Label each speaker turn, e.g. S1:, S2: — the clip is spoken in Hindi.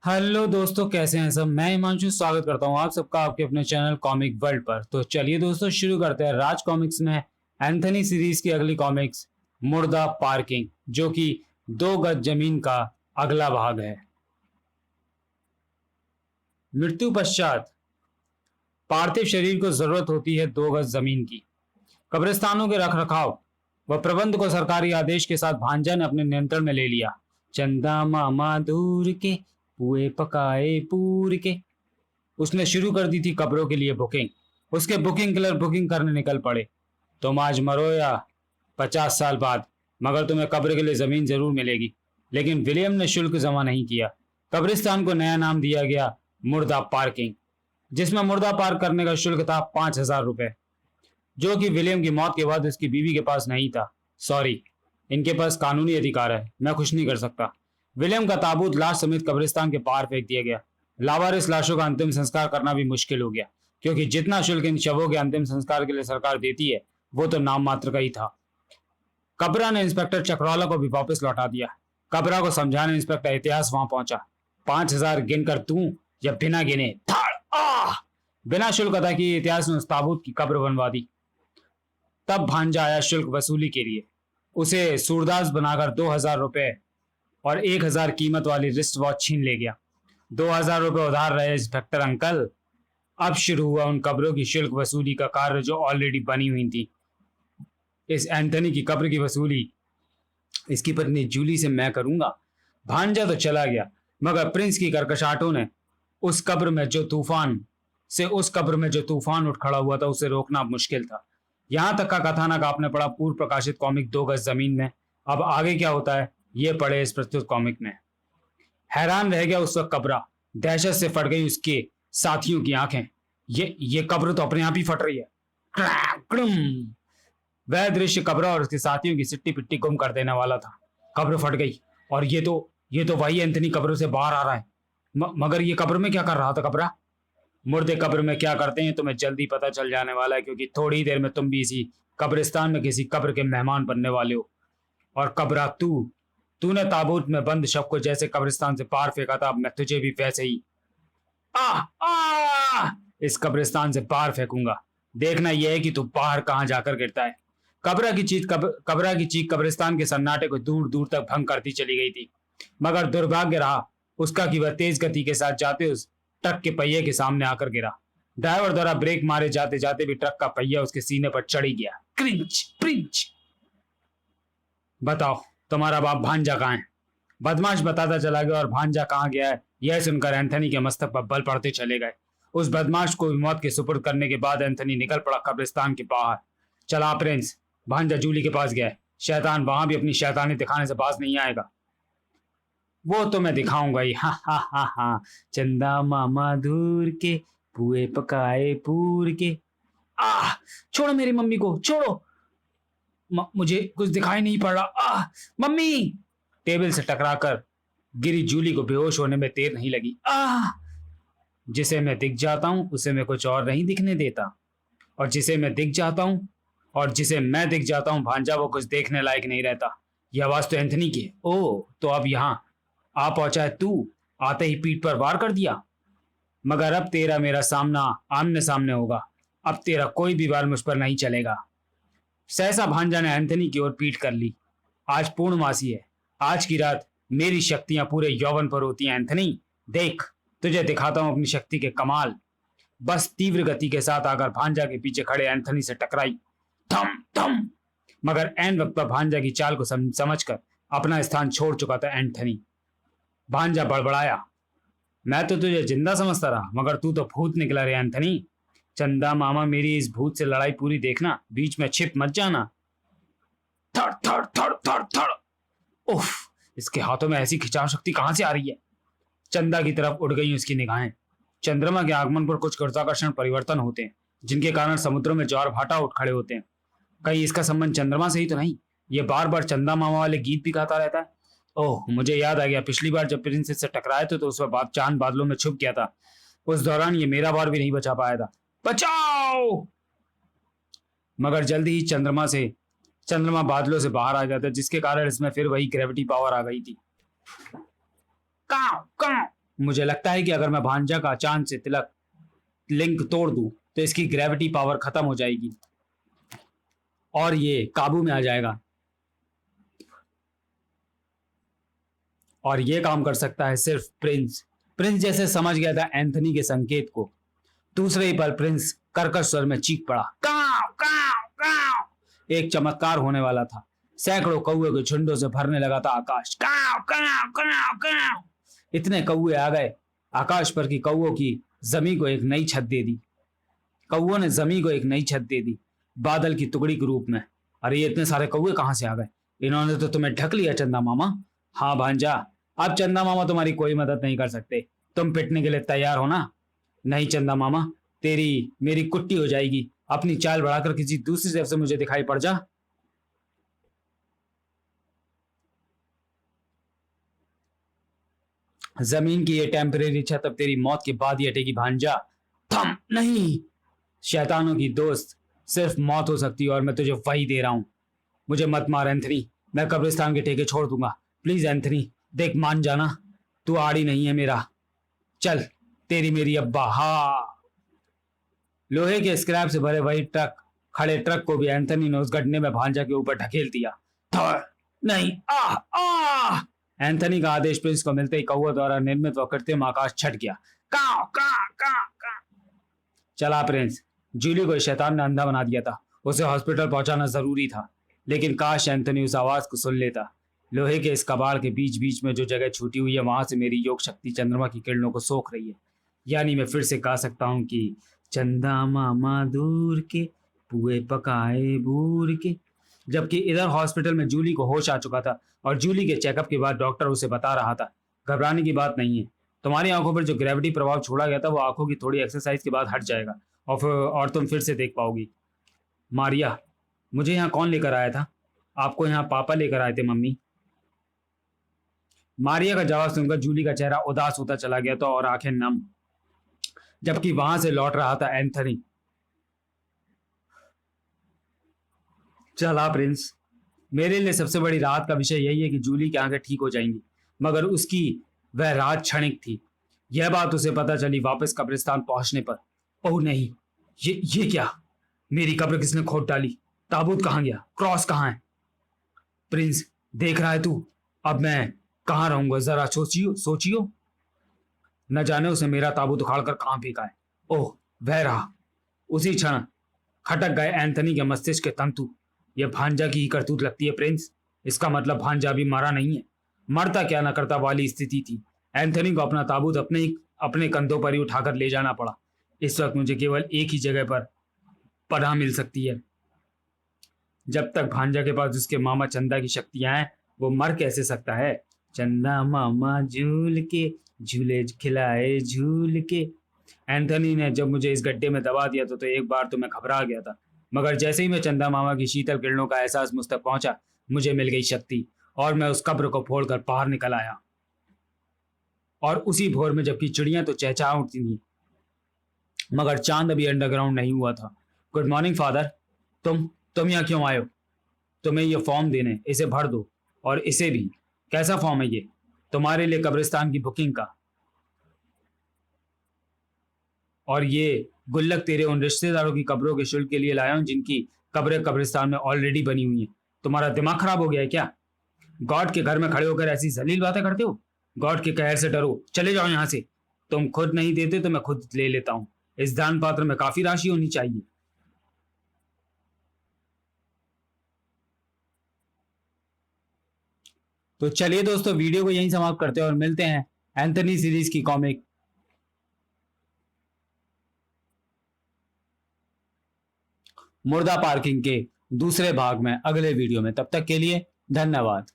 S1: हेलो दोस्तों, कैसे हैं सब। मैं हिमांशु स्वागत करता हूं आप सबका आपके अपने चैनल कॉमिक वर्ल्ड पर। तो चलिए दोस्तों, शुरू करते हैं। राज कॉमिक्स में एंथनी सीरीज की अगली कॉमिक्स मुर्दा पार्किंग, जो कि 2 गज जमीन का अगला भाग है। मृत्यु पश्चात पार्थिव शरीर को जरूरत होती है 2 गज जमीन की। कब्रिस्तानों के रख रखाव व प्रबंध को सरकारी आदेश के साथ भांजा ने अपने नियंत्रण में ले लिया। चंदा मामा दूर के पुए पकाए पूर के, उसने शुरू कर दी थी कब्रों के लिए बुकिंग। उसके बुकिंग क्लर्क बुकिंग करने निकल पड़े। तुम आज मरो या 50 साल बाद, मगर तुम्हें कब्र के लिए जमीन जरूर मिलेगी। लेकिन विलियम ने शुल्क जमा नहीं किया। कब्रिस्तान को नया नाम दिया गया मुर्दा पार्किंग, जिसमें मुर्दा पार्क करने का शुल्क था 5,000 रुपए, जो कि विलियम की मौत के बाद उसकी बीवी के पास नहीं था। सॉरी, इनके पास कानूनी अधिकार है, मैं कुछ नहीं कर सकता। विलियम का ताबूत लाश समेत कब्रिस्तान के पार फेंक दिया गया। लावारिस लाशों का अंतिम संस्कार करना भी मुश्किल हो गया, क्योंकि जितना शुल्क इन शवों के अंतिम संस्कार के लिए सरकार देती है वो तो नाम मात्र का ही था। कबरा ने इंस्पेक्टर चक्रवाला को भी वापस लौटा दिया। कबरा को समझाने इंस्पेक्टर इतिहास वहां पहुंचा। 5,000 गिनकर तू या बिना गिने धाड़ आ बिना शुल्क अदा किए इतिहास ने उस ताबूत की कब्र बनवा दी। तब भांजा आया शुल्क वसूली के लिए। उसे सूरदास बनाकर 2,000 रुपए और 1,000 कीमत वाली रिस्ट वॉच छीन ले गया। 2,000 रुपए उधार रहे इंस्पेक्टर अंकल। अब शुरू हुआ उन कब्रों की शुल्क वसूली का कार्य जो ऑलरेडी बनी हुई थी। इस एंथनी की कब्र की वसूली इसकी पत्नी जूली से मैं करूंगा। भांजा तो चला गया, मगर प्रिंस की कर्कशाटों ने उस कब्र में जो तूफान उठ खड़ा हुआ था उसे रोकना मुश्किल था। यहां तक का कथानक आपने पढ़ा पूर्व प्रकाशित कॉमिक 2 गज जमीन में। अब आगे क्या होता है ये पढ़े इस प्रस्तुत कॉमिक में। हैरान रह गया उस वक्त कबरा। दहशत से फट गई उसके साथियों की आंखें। ये कब्र तो अपने आप ही फट रही है। वह दृश्य कबरा और उसके साथियों की सिट्टी पिट्टी गुम कर देने वाला था। कब्र फट गई और ये तो वही एंथनी कब्र से बाहर आ रहा है। मगर ये कब्र में क्या कर रहा था कबरा? मुर्दे कब्र में क्या करते हैं तुम्हें जल्दी पता चल जाने वाला है, क्योंकि थोड़ी देर में तुम भी इसी कब्रिस्तान में किसी कब्र के मेहमान बनने वाले हो। और कबरा तूने ताबूत में बंद शव को जैसे कब्रिस्तान से पार फेंका था, अब मैं तुझे भी वैसे ही इस कब्रिस्तान से पार फेंकूंगा। देखना यह है कि तू बाहर कहां जाकर गिरता है। कबरा की चीख कब्रिस्तान के सन्नाटे को दूर दूर तक भंग करती चली गई थी। मगर दुर्भाग्य रहा उसका कि वह तेज गति के साथ जाते उस ट्रक के पहिए के सामने आकर गिरा। ड्राइवर द्वारा ब्रेक मारे जाते जाते भी ट्रक का पहिया उसके सीने पर चढ़ी गया। क्रिंच प्रिंच। बताओ तुम्हारा बाप भांजा कहाँ है? बदमाश बताता चला गया और भांजा कहाँ गया है यह सुनकर एंथनी के मस्तक पर बल पड़ते चले गए। उस बदमाश को मौत के सुपुर्द करने के बाद एंथनी निकल पड़ा कब्रिस्तान के बाहर। चला प्रिंस, भांजा जूली के पास गया है। शैतान वहां भी अपनी शैतानी दिखाने से बाज नहीं आएगा। वो तो मैं दिखाऊंगा ही। हा हा हा हा। चंदा मामा दूर के पुए पकाए पूर के। छोड़ो मेरी मम्मी को, छोड़ो। मुझे कुछ दिखाई नहीं पड़ रहा। मम्मी! टेबल से टकराकर गिरी जूली को बेहोश होने में देर नहीं लगी। जिसे मैं दिख जाता हूं उसे मैं कुछ और नहीं दिखने देता, और जिसे मैं दिख जाता हूं भांजा वो कुछ देखने लायक नहीं रहता। यह आवाज तो एंथनी की है। ओ, तो अब यहां आ पहुंचा है तू। आते ही पीठ पर वार कर दिया। मगर अब तेरा मेरा सामना आमने सामने होगा। अब तेरा कोई भी वार मुझ पर नहीं चलेगा। सहसा भांजा ने एंथनी की ओर पीठ कर ली। आज पूर्णमासी है। आज की रात मेरी शक्तियां पूरे यौवन पर होती हैं। एंथनी देख, तुझे दिखाता हूं अपनी शक्ति के कमाल। बस तीव्र गति के साथ आकर भांजा के पीछे खड़े एंथनी से टकराई। थम थम। मगर एन वक्त पर भांजा की चाल को समझकर अपना स्थान छोड़ चुका था एंथनी। भांजा बड़बड़ाया, मैं तो तुझे जिंदा समझता रहा, मगर तू तो भूत निकला रे एंथनी। चंदा मामा, मेरी इस भूत से लड़ाई पूरी देखना, बीच में छिप मत जाना। थड़ थड़ थड़ थड़ थड़। उफ, इसके हाथों में ऐसी खिंचाव शक्ति कहां से आ रही है? चंदा की तरफ उड़ गई उसकी निगाहें। चंद्रमा के आगमन पर कुछ गुरुत्वाकर्षण परिवर्तन होते हैं, जिनके कारण समुद्रों में ज्वार भाटा उठ खड़े होते हैं। कहीं इसका संबंध चंद्रमा से ही तो नहीं? ये बार बार चंदा मामा वाले गीत भी गाता रहता है। ओह, मुझे याद आ गया, पिछली बार जब प्रिंसेस से टकराए थे तो उस वक्त चांद बादलों में छुप गया था। उस दौरान ये मेरा बार भी नहीं बचा पाया था। बचाओ! मगर जल्दी ही चंद्रमा बादलों से बाहर आ गया था, जिसके कारण इसमें फिर वही ग्रेविटी पावर आ गई थी। काव काव। मुझे लगता है कि अगर मैं भांजा का चांद से तिलक लिंक तोड़ दूं तो इसकी ग्रेविटी पावर खत्म हो जाएगी और ये काबू में आ जाएगा, और ये काम कर सकता है सिर्फ प्रिंस। प्रिंस जैसे समझ गया था एंथनी के संकेत को। दूसरे ही पल प्रिंस कर्कश स्वर में चीख पड़ा, काव काव काव। एक चमत्कार होने वाला था। सैकड़ों कौवे के झुंडों से भरने लगा था आकाश। काव काव काव काव। इतने कौवे आ गए आकाश पर कि कौवों की जमी को एक नई छत दे दी। कौवों ने जमी को एक नई छत दे दी, बादल की टुकड़ी के रूप में। अरे ये इतने सारे कौवे कहां से आ गए? इन्होंने तो तुम्हें ढक लिया चंदा मामा। हाँ भांजा, अब चंदा मामा तुम्हारी कोई मदद नहीं कर सकते। तुम पिटने के लिए तैयार हो ना? नहीं चंदा मामा, तेरी मेरी कुट्टी हो जाएगी। अपनी चाल बढ़ाकर किसी दूसरी तरफ से मुझे दिखाई पड़ जा। जमीन की ये टेम्परेरी छत अब तेरी मौत के बाद ही हटेगी भांजा। थम नहीं, शैतानों की दोस्त, सिर्फ मौत हो सकती है और मैं तुझे वही दे रहा हूं। मुझे मत मार एंथनी, मैं कब्रिस्तान के ठेके छोड़ दूंगा। प्लीज एंथनी, देख मान जाना, तू आड़ी नहीं है मेरा। चल तेरी मेरी अब्बा। हा। लोहे के स्क्रैप से भरे वही खड़े ट्रक को भी एंथनी ने उस गड्ढे में भांजा के ऊपर ढकेल दिया। नहीं, आह आह। एंथनी का आदेश प्रिंस को मिलते ही कौवा द्वारा निर्मित व कृत्रिम आकाश छट गया। काव काव काव काव। चला प्रिंस, जूली को शैतान ने अंधा बना दिया था, उसे हॉस्पिटल पहुंचाना जरूरी था। लेकिन काश एंथनी उस आवाज को सुन लेता। लोहे के इस कबाड़ के बीच बीच में जो जगह छूटी हुई है, वहां से मेरी योग शक्ति चंद्रमा की किरणों को सोख रही है। यानी मैं फिर से कह सकता हूं कि चंदा मामा दूर के पुए पकाए भूर के। जबकि इधर हॉस्पिटल में जूली को होश आ चुका था और जूली के चेकअप के बाद डॉक्टर उसे बता रहा था, घबराने की बात नहीं है, तुम्हारी आंखों पर जो ग्रेविटी प्रभाव छोड़ा गया था वो आंखों की थोड़ी एक्सरसाइज के बाद हट जाएगा और तुम फिर से देख पाओगी। मारिया, मुझे यहाँ कौन लेकर आया था? आपको यहाँ पापा लेकर आए थे मम्मी। मारिया का जवाब सुनकर जूली का चेहरा उदास होता चला गया था और आंखें नम। जबकि वहां से लौट रहा था एंथनी। चला प्रिंस, मेरे लिए सबसे बड़ी राहत का विषय यही है कि जूली की आंखें ठीक हो जाएंगी, मगर उसकी वह राहत क्षणिक थी। यह बात उसे पता चली वापस कब्रिस्तान पहुंचने पर। ओह नहीं, ये क्या? मेरी कब्र किसने खोद डाली? ताबूत कहां गया? क्रॉस कहां है? प्रिंस, देख रहा है तू? अब मैं कहां रहूंगा? जरा सोचियो। न जाने उसे मेरा ताबूत उखाड़कर कहां फेंका है। ओह, वह रहा। उसी क्षण खटक गए एंथनी के मस्तिष्क के तंतु। यह भांजा की ही करतूत लगती है प्रिंस। इसका मतलब भांजा भी मरा नहीं है। मरता क्या न करता वाली स्थिति थी। एंथनी को अपना ताबूत अपने कंधों पर ही उठाकर ले जाना पड़ा। इस वक्त मुझे केवल एक ही जगह पर पनाह मिल सकती है। जब तक भांजा के पास उसके मामा चंदा की शक्तियां हैं, वो मर कैसे सकता है? चंदा मामा झूल के झूले खिलाए झूल के। एंथनी ने जब मुझे इस गड्ढे में दबा दिया तो एक बार तो मैं घबरा गया था, मगर जैसे ही मैं चंदा मामा की शीतल किरणों का एहसास मुझ तक पहुंचा, मुझे मिल गई शक्ति और मैं उस कब्र को फोड़कर बाहर निकल आया। और उसी भोर में जबकि चिड़ियां तो चहचहा उठती थी, मगर चांद अभी अंडरग्राउंड नहीं हुआ था। गुड मॉर्निंग फादर, तुम यहाँ क्यों आए हो? तुम्हें ये फॉर्म देने, इसे भर दो। और इसे भी। कैसा फॉर्म है ये? तुम्हारे लिए कब्रिस्तान की बुकिंग का। और ये गुल्लक तेरे उन रिश्तेदारों की कब्रों के शुल्क के लिए लाया हूं जिनकी कब्रें कब्रिस्तान में ऑलरेडी बनी हुई हैं। तुम्हारा दिमाग खराब हो गया है क्या? गॉड के घर में खड़े होकर ऐसी जलील बातें करते हो? गॉड के कहर से डरो, चले जाओ यहाँ से। तुम खुद नहीं देते तो मैं खुद ले लेता हूँ। इस दान पात्र में काफी राशि होनी चाहिए। तो चलिए दोस्तों, वीडियो को यहीं समाप्त करते हैं और मिलते हैं एंथनी सीरीज की कॉमिक मुर्दा पार्किंग के दूसरे भाग में अगले वीडियो में। तब तक के लिए धन्यवाद।